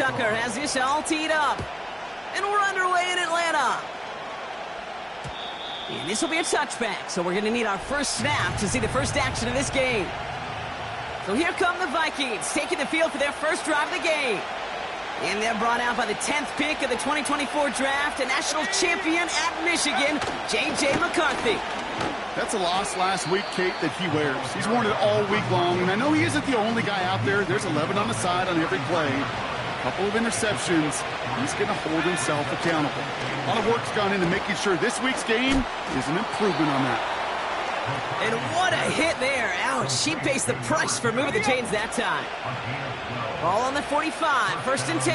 Tucker has this all teed up. And we're underway in Atlanta. And this will be a touchback, so we're going to need our first snap to see the first action of this game. So here come the Vikings, taking the field for their first drive of the game. And they're brought out by the 10th pick of the 2024 draft, a national champion at Michigan, J.J. McCarthy. That's a loss last week, Kate, that he wears. He's worn it all week long, and I know he isn't the only guy out there. There's 11 on the side on every play. A couple of interceptions. He's going to hold himself accountable. A lot of work's gone into making sure this week's game is an improvement on that. And what a hit there. Ouch, she pays the price for moving the chains that time. Ball on the 45, first and 10.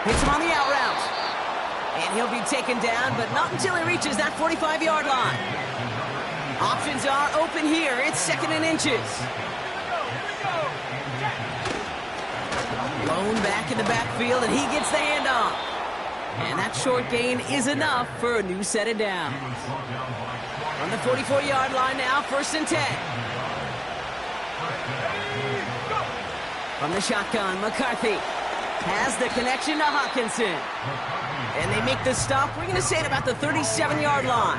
Hits him on the out route. And he'll be taken down, but not until he reaches that 45-yard line. Options are open here. It's second and inches. Blown back in the backfield, and he gets the handoff. And that short gain is enough for a new set of downs. On the 44-yard line now, first and 10. From the shotgun, McCarthy has the connection to Hawkinson. And they make the stop, we're going to say at about the 37-yard line.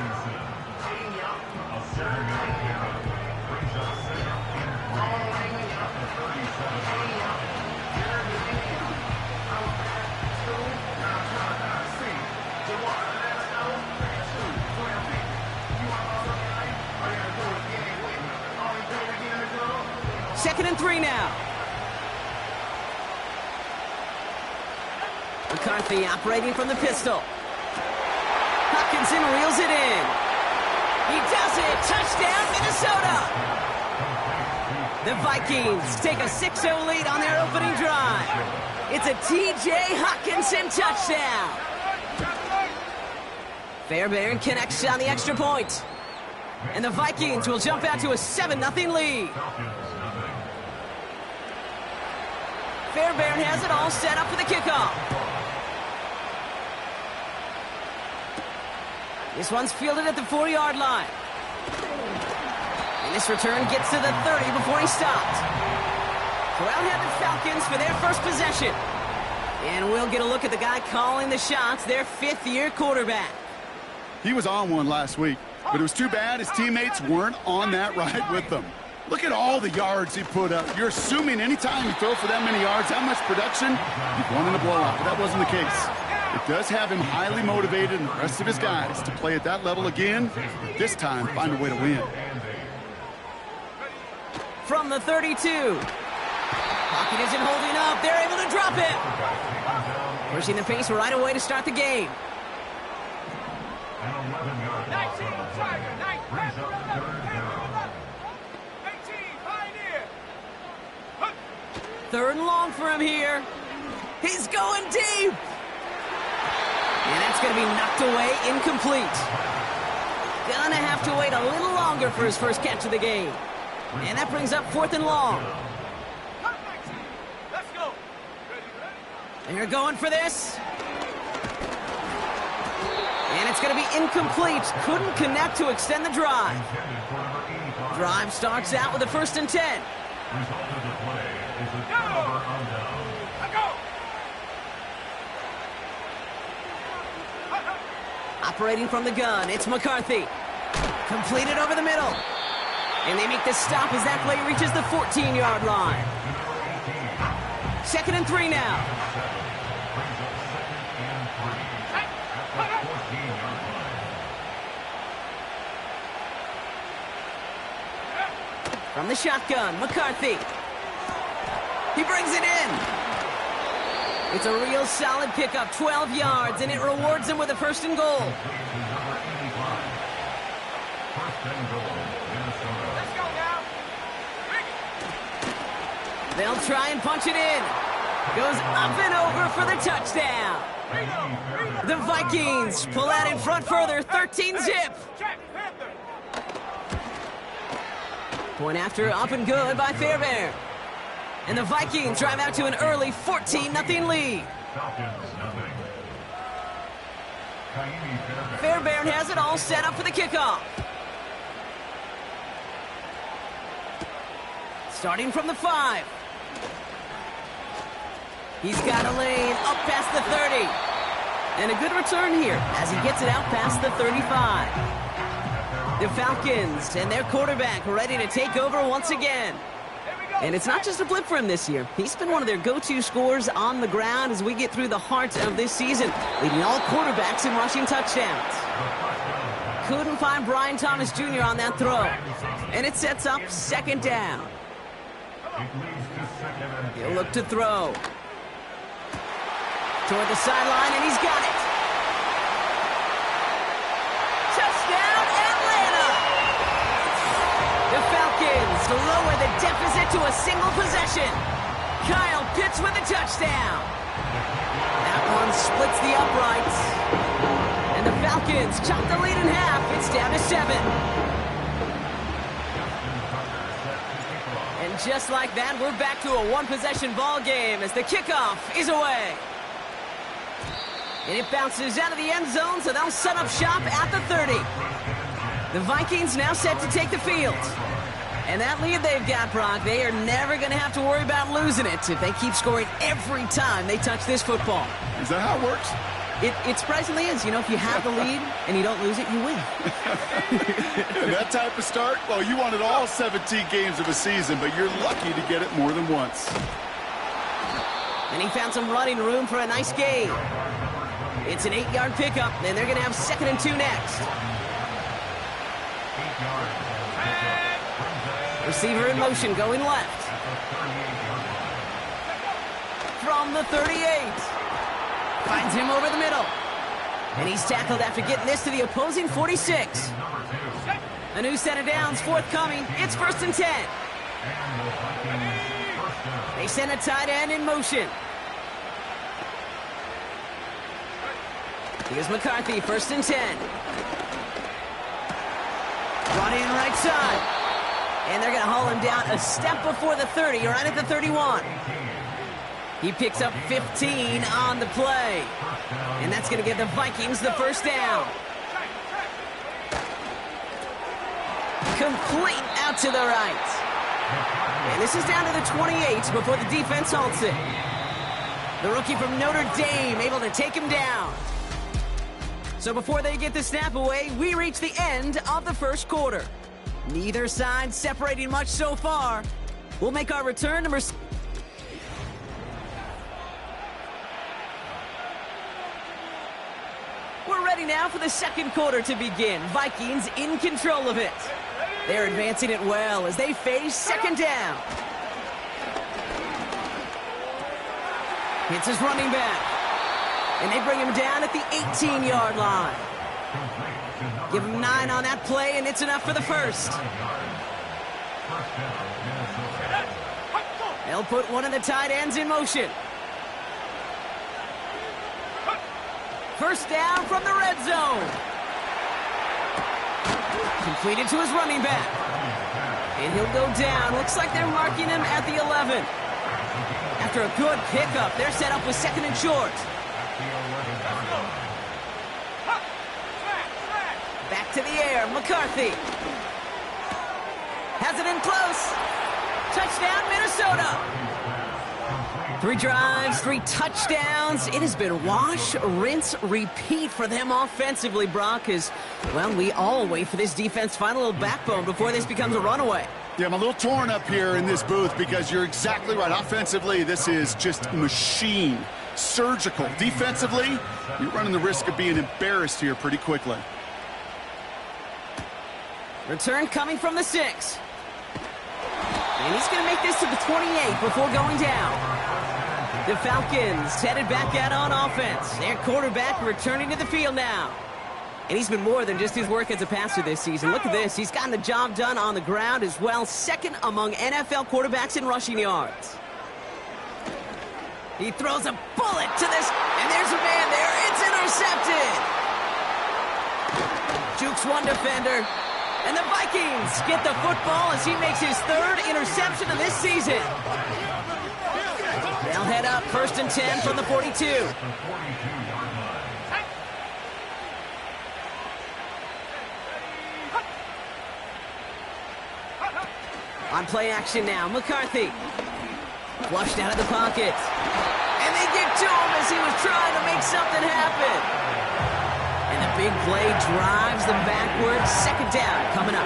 Second and 3 now. McCarthy operating from the pistol. Hawkinson reels it in. He does it. Touchdown, Minnesota. The Vikings take a 6-0 lead on their opening drive. It's a T.J. Hawkinson touchdown. Fairbairn connects on the extra point. And the Vikings will jump out to a 7-0 lead. Fairbairn has it all set up for the kickoff. This one's fielded at the 4-yard line. And this return gets to the 30 before he stopped. Brown-headed Falcons for their first possession. And we'll get a look at the guy calling the shots, their fifth-year quarterback. He was on one last week, but it was too bad his teammates weren't on that ride with them. Look at all the yards he put up. You're assuming anytime you throw for that many yards, that much production, you've won in a blowout, but that wasn't the case. It does have him highly motivated and the rest of his guys to play at that level again, this time find a way to win. From the 32. Pocket isn't holding up. They're able to drop it. Pushing the pace right away to start the game. Third and long for him here. He's going deep. And that's going to be knocked away, incomplete. Gonna have to wait a little longer for his first catch of the game. And that brings up fourth and long. Let's go. They're going for this. And it's going to be incomplete. Couldn't connect to extend the drive. Drive starts out with a first and 10. Operating from the gun, it's McCarthy. Completed over the middle. And they make the stop as that play reaches the 14-yard line. Second and 3 now. From the shotgun, McCarthy. He brings it in. It's a real solid pickup, 12 yards, and it rewards him with a first and goal. They'll try and punch it in. Goes up and over for the touchdown. The Vikings pull out in front further, 13-zip. Point after, up and good by Fairbairn. And the Vikings drive out to an early 14-0 lead. Fairbairn has it all set up for the kickoff. Starting from the 5. He's got a lane up past the 30. And a good return here as he gets it out past the 35. The Falcons and their quarterback ready to take over once again. And it's not just a blip for him this year. He's been one of their go-to scorers on the ground as we get through the heart of this season, leading all quarterbacks in rushing touchdowns. Couldn't find Brian Thomas Jr. on that throw. And it sets up second down. He'll look to throw. Toward the sideline, and he's got it. Touchdown, Atlanta! The Falcons lower the deficit to a single possession. Kyle Pitts with a touchdown. That one splits the uprights. And the Falcons chop the lead in half. It's down to 7. And just like that, we're back to a one-possession ball game as the kickoff is away. And it bounces out of the end zone, so they'll set up shop at the 30. The Vikings now set to take the field. And that lead they've got, Brock, they are never going to have to worry about losing it if they keep scoring every time they touch this football. Is that how it works? It surprisingly is. You know, if you have the lead and you don't lose it, you win. That type of start, well, you wanted all 17 games of a season, but you're lucky to get it more than once. And he found some running room for a nice gain. It's an 8-yard pickup, and they're going to have 2nd and 2 next. Receiver in motion, going left. From the 38. Finds him over the middle. And he's tackled after getting this to the opposing 46. A new set of downs forthcoming. It's 1st and 10. They send a tight end in motion. Here's McCarthy, 1st and 10. Brought in right side. And they're going to haul him down a step before the 30, right at the 31. He picks up 15 on the play. And that's going to give the Vikings the 1st down. Complete out to the right. And this is down to the 28 before the defense halts it. The rookie from Notre Dame able to take him down. So before they get the snap away, we reach the end of the 1st quarter. Neither side separating much so far. We'll make our return to We're ready now for the 2nd quarter to begin. Vikings in control of it. They're advancing it well as they face 2nd down. Hits his running back. And they bring him down at the 18-yard line. Give him 9 on that play, and it's enough for the 1st. They'll put one of the tight ends in motion. 1st down from the red zone. Completed to his running back. And he'll go down. Looks like they're marking him at the 11. After a good pickup, they're set up with 2nd and short. Back to the air, McCarthy. Has it in close. Touchdown, Minnesota. 3 drives, 3 touchdowns. It has been wash, rinse, repeat for them offensively, Brock, as, well, we all wait for this defense to find a little backbone before this becomes a runaway. Yeah, I'm a little torn up here in this booth because you're exactly right. Offensively, this is just machine. Surgical. Defensively, you're running the risk of being embarrassed here pretty quickly. Return coming from the 6. And he's going to make this to the 28 before going down. The Falcons headed back out on offense. Their quarterback returning to the field now. And he's been more than just his work as a passer this season. Look at this. He's gotten the job done on the ground as well. 2nd among NFL quarterbacks in rushing yards. He throws a bullet to this. And there's a man there. It's intercepted. Jukes one defender. And the Vikings get the football as he makes his 3rd interception of this season. They'll head up 1st and 10 from the 42. On play action now, McCarthy. Flushed out of the pocket. And they get to him as he was trying to make something happen. And the big play drives them backwards. Second down coming up.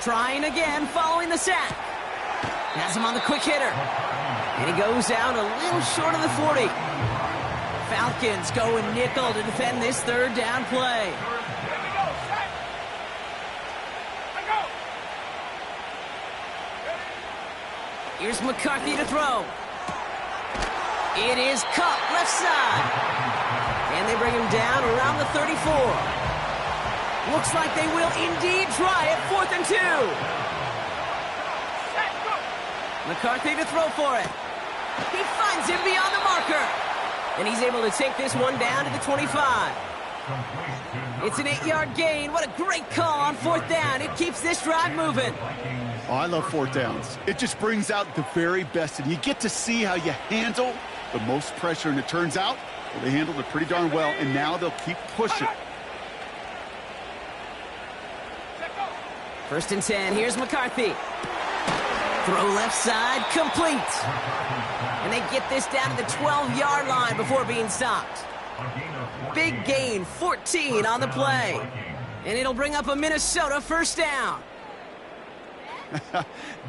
Trying again following the sack. Has him on the quick hitter. And he goes out a little short of the 40. Falcons going nickel to defend this third down play. Here's McCarthy to throw. It is caught left side. And they bring him down around the 34. Looks like they will indeed try it. 4th and 2. McCarthy to throw for it. He finds him beyond the marker. And he's able to take this one down to the 25. It's an 8-yard gain. What a great call on 4th down. It keeps this drive moving. Oh, I love 4th downs. It just brings out the very best, and you get to see how you handle the most pressure. And it turns out, well, they handled it pretty darn well, and now they'll keep pushing. 1st and 10. Here's McCarthy. Throw left side, complete. And they get this down to the 12-yard line before being stopped. Big gain, 14 on the play. And it'll bring up a Minnesota 1st down.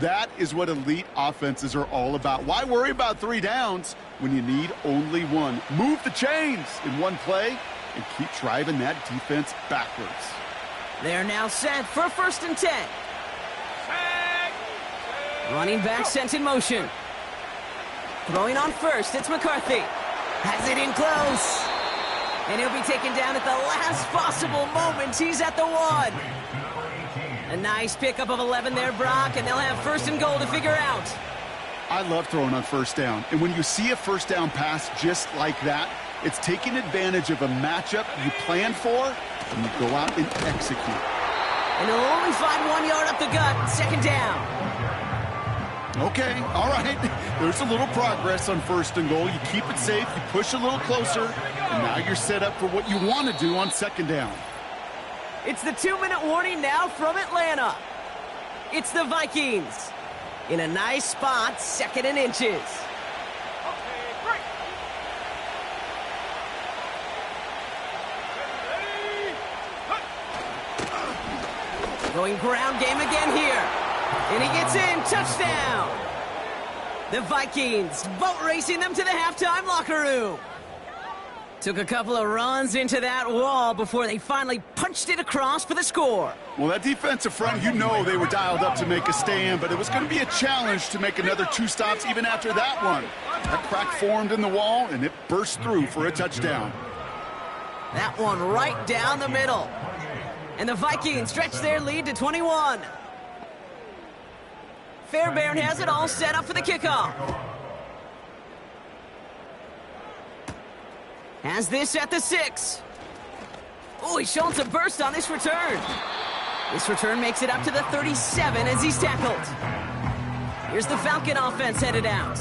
That is what elite offenses are all about. Why worry about 3 downs when you need only 1? Move the chains in one play and keep driving that defense backwards. They're now set for 1st and 10. Running back sent in motion. Throwing on first, it's McCarthy. Has it in close. And he'll be taken down at the last possible moment. He's at the 1. A nice pickup of 11 there, Brock, and they'll have 1st and goal to figure out. I love throwing on 1st down. And when you see a 1st down pass just like that, it's taking advantage of a matchup you planned for, and you go out and execute. And he'll only find 1 yard up the gut. 2nd down. Okay, all right. There's a little progress on 1st and goal. You keep it safe, you push a little closer, and now you're set up for what you want to do on 2nd down. It's the 2-minute warning now from Atlanta. It's the Vikings. In a nice spot, 2nd and inches. Going ground game again here. And he gets in. Touchdown. The Vikings boat racing them to the halftime locker room. Took a couple of runs into that wall before they finally punched it across for the score. Well, that defensive front, you know they were dialed up to make a stand, but it was going to be a challenge to make another 2 stops even after that one. That crack formed in the wall, and it burst through for a touchdown. That one right down the middle. And the Vikings stretch their lead to 21. Fairbairn has it all set up for the kickoff. Has this at the 6. Oh, he's showing some burst on this return. This return makes it up to the 37 as he's tackled. Here's the Falcon offense headed out.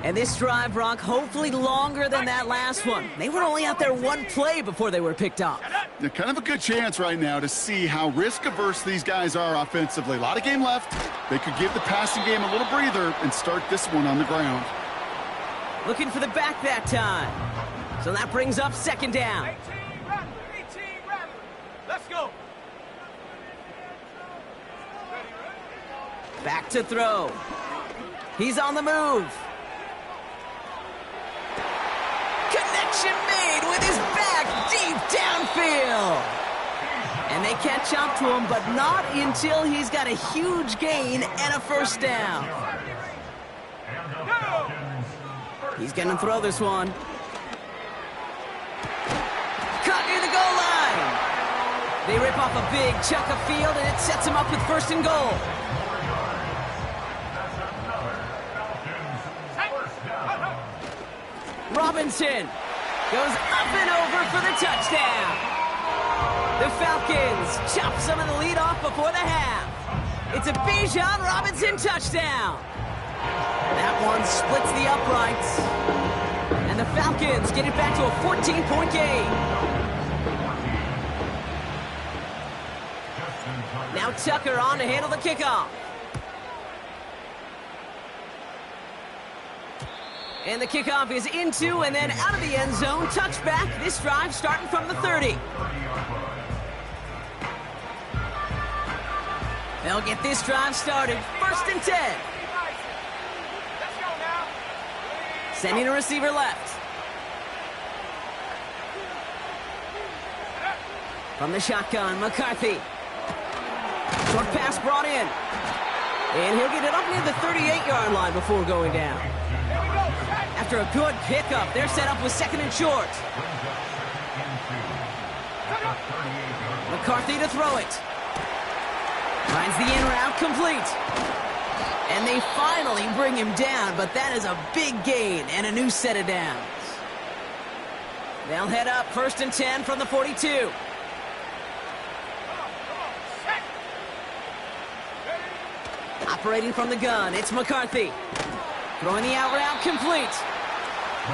And this drive, Brock, hopefully longer than that last one. They were only out there 1 play before they were picked off. They're kind of a good chance right now to see how risk-averse these guys are offensively. A lot of game left. They could give the passing game a little breather and start this one on the ground. Looking for the back that time. So that brings up 2nd down. 18 Rattler. Let's go. Back to throw. He's on the move. Connection made with his back deep downfield. And they catch up to him, but not until he's got a huge gain and a 1st down. He's going to throw this one. Caught near the goal line. They rip off a big chunk of field, and it sets him up with 1st and goal. Robinson goes up and over for the touchdown. The Falcons chop some of the lead off before the half. It's a Bijan Robinson touchdown. That one splits the uprights. And the Falcons get it back to a 14-point game. Now Tucker on to handle the kickoff. And the kickoff is into and then out of the end zone. Touchback. This drive starting from the 30. They'll get this drive started. 1st and 10. Sending a receiver left. From the shotgun, McCarthy. Short pass brought in. And he'll get it up near the 38-yard line before going down. After a good pickup, they're set up with 2nd and short. McCarthy to throw it. Finds the in route complete. And they finally bring him down, but that is a big gain and a new set of downs. They'll head up 1st and 10 from the 42. Operating from the gun, it's McCarthy. Throwing the out route complete.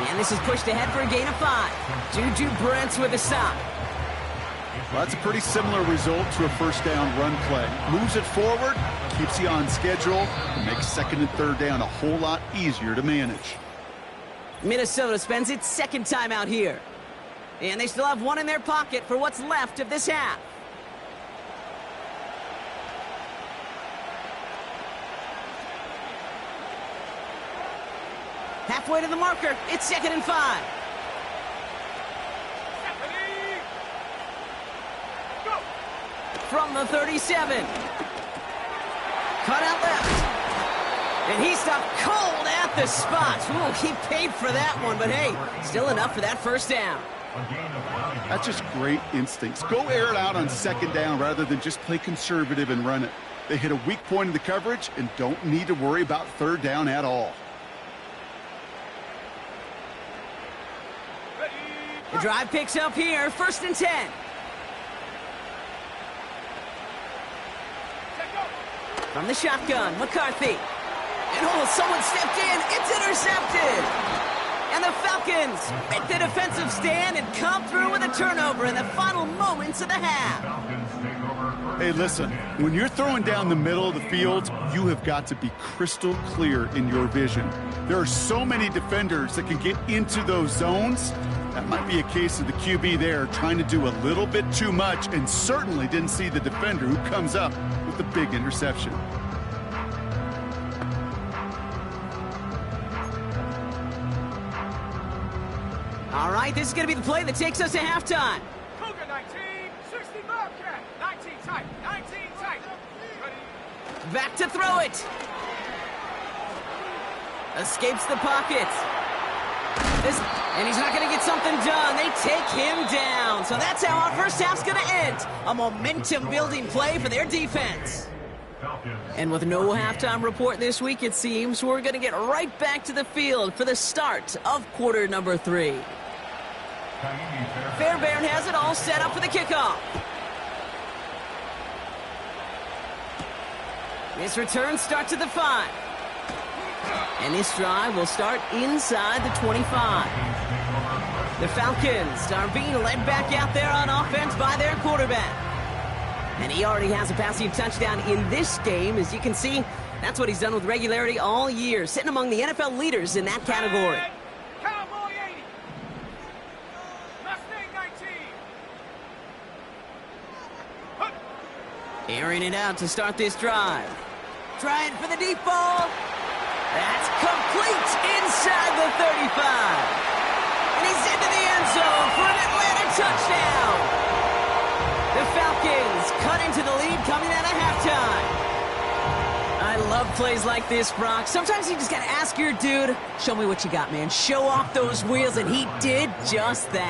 And this is pushed ahead for a gain of 5. Juju Brents with a stop. Well, that's a pretty similar result to a 1st down run play. Moves it forward, keeps you on schedule, and makes 2nd and 3rd down a whole lot easier to manage. Minnesota spends its 2nd time out here. And they still have one in their pocket for what's left of this half. Halfway to the marker, it's 2nd and 5. From the 37. Cut out left. And he stopped cold at the spot. Ooh, he paid for that one, but hey, still enough for that 1st down. That's just great instincts. Go air it out on 2nd down rather than just play conservative and run it. They hit a weak point in the coverage and don't need to worry about 3rd down at all. The drive picks up here, 1st and 10. From the shotgun, McCarthy. And someone stepped in. It's intercepted. And the Falcons make the defensive stand and come through with a turnover in the final moments of the half. Hey, listen, when you're throwing down the middle of the field, you have got to be crystal clear in your vision. There are so many defenders that can get into those zones. That might be a case of the QB there trying to do a little bit too much and certainly didn't see the defender who comes up with the big interception. All right, this is going to be the play that takes us to halftime. Cougar 19, 60 Bobcat, 19 tight, 19 tight. Ready? Back to throw it. Escapes the pocket. And he's not going to get something done. They take him down. So that's how our 1st half's going to end. A momentum-building play for their defense. And with no halftime report this week, it seems, we're going to get right back to the field for the start of quarter number 3. Fairbairn has it all set up for the kickoff. This return starts at the 5. And this drive will start inside the 25. The Falcons are being led back out there on offense by their quarterback. And he already has a passing touchdown in this game. As you can see, that's what he's done with regularity all year, sitting among the NFL leaders in that category. Cowboy 80. Mustang 19. Airing it out to start this drive. Trying for the deep ball. That's complete inside the 35. And he's into the end zone for an Atlanta touchdown. The Falcons cut into the lead coming out of halftime. I love plays like this, Brock. Sometimes you just got to ask your dude, show me what you got, man. Show off those wheels, and he did just that.